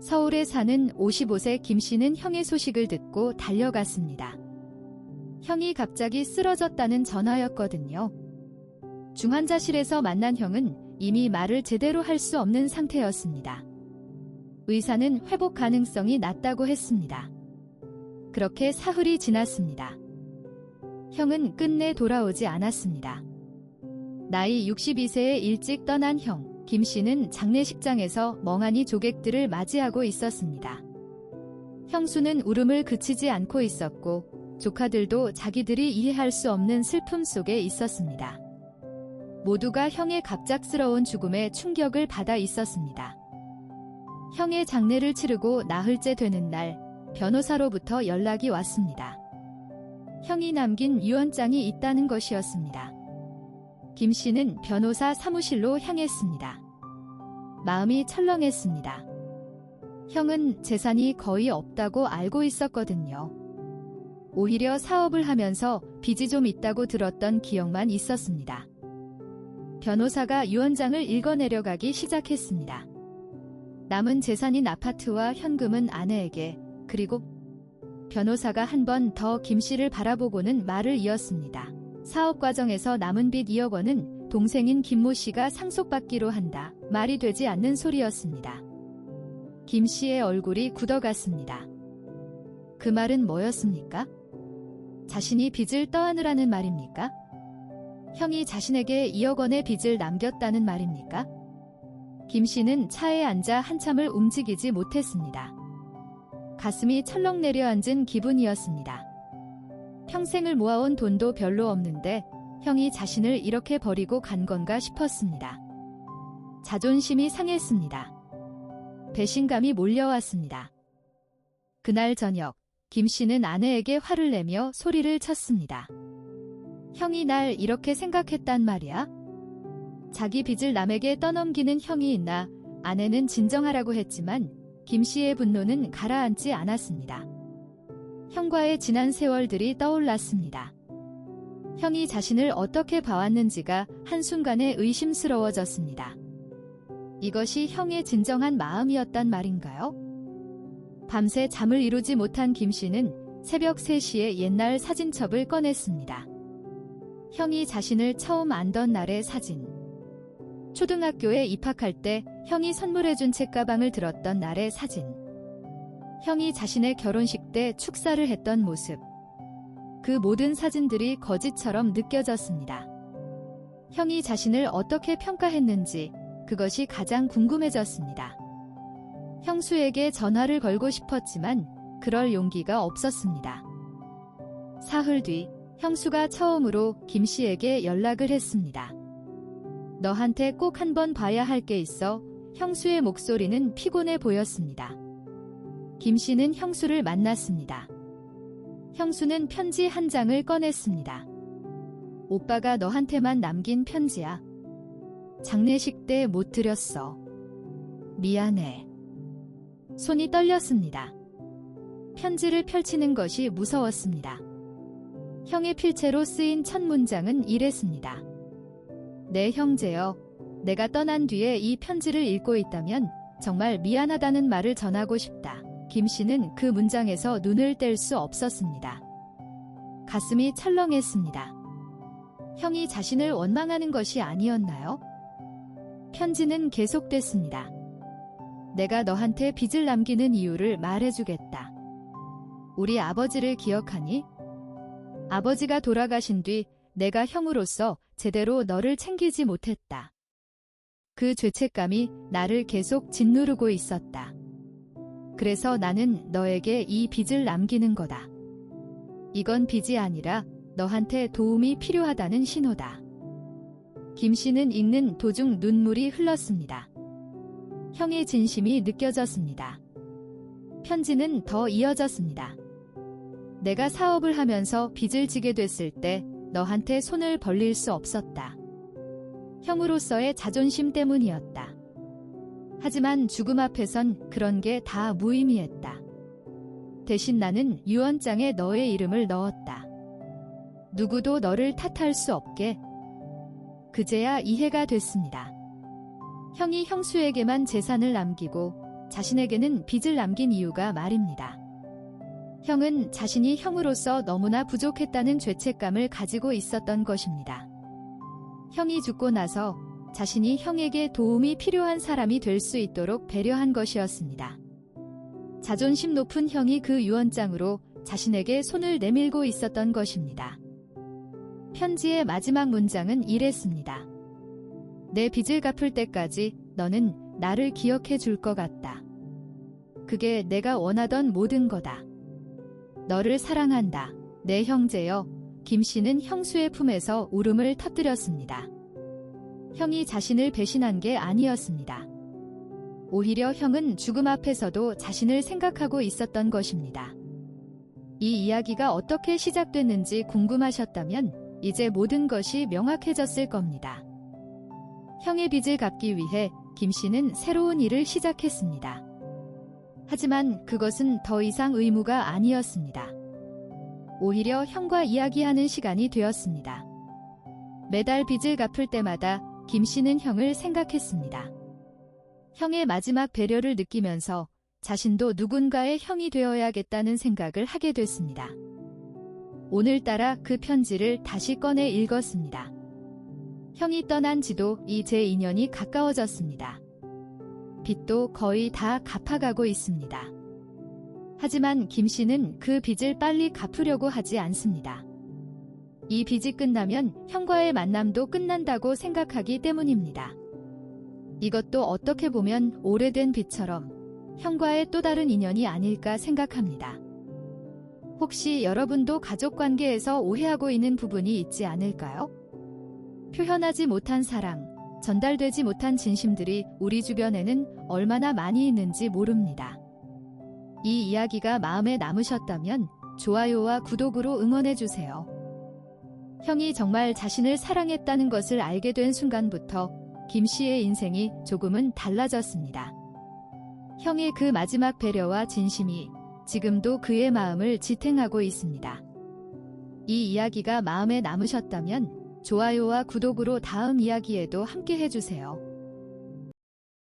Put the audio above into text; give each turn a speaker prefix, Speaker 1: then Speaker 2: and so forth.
Speaker 1: 서울에 사는 55세 김 씨는 형의 소식을 듣고 달려갔습니다. 형이 갑자기 쓰러졌다는 전화였거든요. 중환자실에서 만난 형은 이미 말을 제대로 할 수 없는 상태였습니다. 의사는 회복 가능성이 낮다고 했습니다. 그렇게 사흘이 지났습니다. 형은 끝내 돌아오지 않았습니다. 나이 62세에 일찍 떠난 형, 김 씨는 장례식장에서 멍하니 조객들을 맞이하고 있었습니다. 형수는 울음을 그치지 않고 있었고 조카들도 자기들이 이해할 수 없는 슬픔 속에 있었습니다. 모두가 형의 갑작스러운 죽음에 충격을 받아 있었습니다. 형의 장례를 치르고 나흘째 되는 날, 변호사로부터 연락이 왔습니다. 형이 남긴 유언장이 있다는 것이었습니다. 김 씨는 변호사 사무실로 향했습니다. 마음이 철렁했습니다. 형은 재산이 거의 없다고 알고 있었거든요. 오히려 사업을 하면서 빚이 좀 있다고 들었던 기억만 있었습니다. 변호사가 유언장을 읽어내려가기 시작했습니다. 남은 재산인 아파트와 현금은 아내에게, 그리고 변호사가 한 번 더 김 씨를 바라보고는 말을 이었습니다. 사업 과정에서 남은 빚 2억 원은 동생인 김모 씨가 상속받기로 한다. 말이 되지 않는 소리였습니다. 김 씨의 얼굴이 굳어갔습니다. 그 말은 뭐였습니까? 자신이 빚을 떠안으라는 말입니까? 형이 자신에게 2억 원의 빚을 남겼다는 말입니까? 김 씨는 차에 앉아 한참을 움직이지 못했습니다. 가슴이 철렁 내려앉은 기분이었습니다. 평생을 모아온 돈도 별로 없는데 형이 자신을 이렇게 버리고 간 건가 싶었습니다. 자존심이 상했습니다. 배신감이 몰려왔습니다. 그날 저녁, 김 씨는 아내에게 화를 내며 소리를 쳤습니다. 형이 날 이렇게 생각했단 말이야? 자기 빚을 남에게 떠넘기는 형이 있나? 아내는 진정하라고 했지만 김 씨의 분노는 가라앉지 않았습니다. 형과의 지난 세월들이 떠올랐습니다. 형이 자신을 어떻게 봐왔는지가 한순간에 의심스러워졌습니다. 이것이 형의 진정한 마음이었단 말인가요? 밤새 잠을 이루지 못한 김 씨는 새벽 3시에 옛날 사진첩을 꺼냈습니다. 형이 자신을 처음 안던 날의 사진. 초등학교에 입학할 때 형이 선물해준 책가방을 들었던 날의 사진. 형이 자신의 결혼식 때 축사를 했던 모습. 그 모든 사진들이 거짓처럼 느껴졌습니다. 형이 자신을 어떻게 평가했는지 그것이 가장 궁금해졌습니다. 형수에게 전화를 걸고 싶었지만 그럴 용기가 없었습니다. 사흘 뒤 형수가 처음으로 김 씨에게 연락을 했습니다. 너한테 꼭 한번 봐야 할 게 있어. 형수의 목소리는 피곤해 보였습니다. 김 씨는 형수를 만났습니다. 형수는 편지 한 장을 꺼냈습니다. 오빠가 너한테만 남긴 편지야. 장례식 때 못 드렸어. 미안해. 손이 떨렸습니다. 편지를 펼치는 것이 무서웠습니다. 형의 필체로 쓰인 첫 문장은 이랬습니다. 내 형제여, 내가 떠난 뒤에 이 편지를 읽고 있다면 정말 미안하다는 말을 전하고 싶다. 김 씨는 그 문장에서 눈을 뗄 수 없었습니다. 가슴이 철렁했습니다. 형이 자신을 원망하는 것이 아니었나요? 편지는 계속됐습니다. 내가 너한테 빚을 남기는 이유를 말해주겠다. 우리 아버지를 기억하니? 아버지가 돌아가신 뒤 내가 형으로서 제대로 너를 챙기지 못했다. 그 죄책감이 나를 계속 짓누르고 있었다. 그래서 나는 너에게 이 빚을 남기는 거다. 이건 빚이 아니라 너한테 도움이 필요하다는 신호다. 김 씨는 읽는 도중 눈물이 흘렀습니다. 형의 진심이 느껴졌습니다. 편지는 더 이어졌습니다. 내가 사업을 하면서 빚을 지게 됐을 때 너한테 손을 벌릴 수 없었다. 형으로서의 자존심 때문이었다. 하지만 죽음 앞에선 그런 게 다 무의미했다. 대신 나는 유언장에 너의 이름을 넣었다. 누구도 너를 탓할 수 없게. 그제야 이해가 됐습니다. 형이 형수에게만 재산을 남기고 자신에게는 빚을 남긴 이유가 말입니다. 형은 자신이 형으로서 너무나 부족했다는 죄책감을 가지고 있었던 것입니다. 형이 죽고 나서 자신이 형에게 도움이 필요한 사람이 될 수 있도록 배려한 것이었습니다. 자존심 높은 형이 그 유언장으로 자신에게 손을 내밀고 있었던 것입니다. 편지의 마지막 문장은 이랬습니다. 내 빚을 갚을 때까지 너는 나를 기억해 줄 것 같다. 그게 내가 원하던 모든 거다. 너를 사랑한다. 내 형제여. 김씨는 형수의 품에서 울음을 터뜨렸습니다. 형이 자신을 배신한 게 아니었습니다. 오히려 형은 죽음 앞에서도 자신을 생각하고 있었던 것입니다. 이 이야기가 어떻게 시작됐는지 궁금하셨다면 이제 모든 것이 명확해졌을 겁니다. 형의 빚을 갚기 위해 김씨는 새로운 일을 시작했습니다. 하지만 그것은 더 이상 의무가 아니었습니다. 오히려 형과 이야기하는 시간이 되었습니다. 매달 빚을 갚을 때마다 김씨는 형을 생각했습니다. 형의 마지막 배려를 느끼면서 자신도 누군가의 형이 되어야겠다는 생각을 하게 됐습니다. 오늘따라 그 편지를 다시 꺼내 읽었습니다. 형이 떠난 지도 이제 2년이 가까워졌습니다. 빚도 거의 다 갚아가고 있습니다. 하지만 김씨는 그 빚을 빨리 갚으려고 하지 않습니다. 이 빚이 끝나면 형과의 만남도 끝난다고 생각하기 때문입니다. 이것도 어떻게 보면 오래된 빚처럼 형과의 또 다른 인연이 아닐까 생각합니다. 혹시 여러분도 가족관계에서 오해하고 있는 부분이 있지 않을까요? 표현하지 못한 사랑, 전달되지 못한 진심들이 우리 주변에는 얼마나 많이 있는지 모릅니다. 이 이야기가 마음에 남으셨다면 좋아요와 구독으로 응원해주세요. 형이 정말 자신을 사랑했다는 것을 알게 된 순간부터 김씨의 인생이 조금은 달라졌습니다. 형의 그 마지막 배려와 진심이 지금도 그의 마음을 지탱하고 있습니다. 이 이야기가 마음에 남으셨다면 좋아요와 구독으로 다음 이야기에도 함께 해주세요.